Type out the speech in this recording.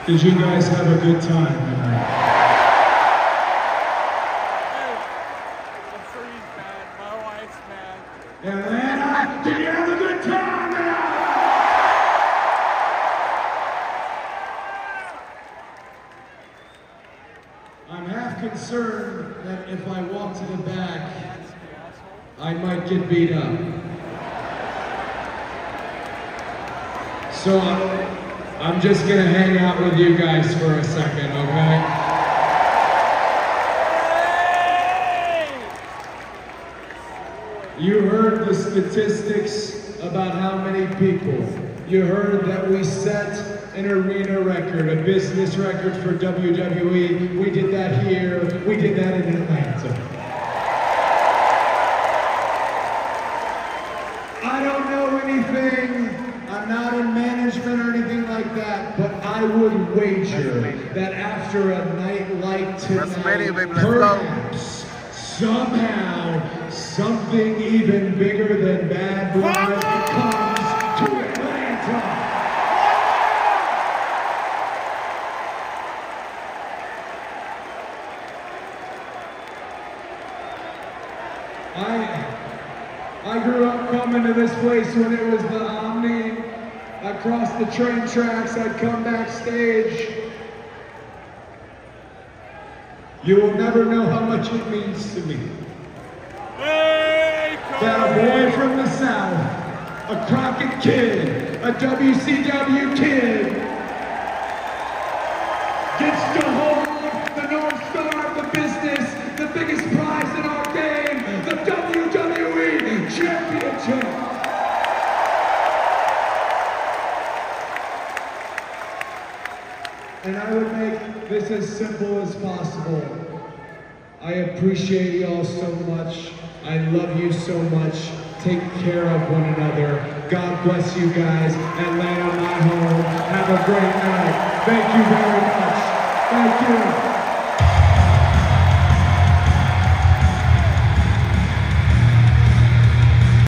Did you guys have a good time tonight? I'm sure he's mad. My wife's mad. Atlanta, did you have a good time tonight? I'm half concerned that if I walk to the back, I might get beat up. So I'm just gonna hang out with you guys for a second, okay? You heard the statistics about how many people. You heard that we set an arena record, a business record for WWE. We did that here, we did that in Atlanta. I don't know anything, I'm not in management or anything like that, but I would wager that after a night like tonight, perhaps, somehow, something even bigger than Bad Blood comes to Atlanta. I grew up coming to this place when it was the Omni. I'd cross the train tracks, I'd come backstage. You will never know how much it means to me. That a boy from the South, a Crockett kid, a WCW kid, gets to hold the North Star of the business, the biggest prize in our game, the WWE Championship. And I would make this as simple as possible. I appreciate y'all so much. I love you so much. Take care of one another. God bless you guys. Atlanta, my home. Have a great night. Thank you very much. Thank you.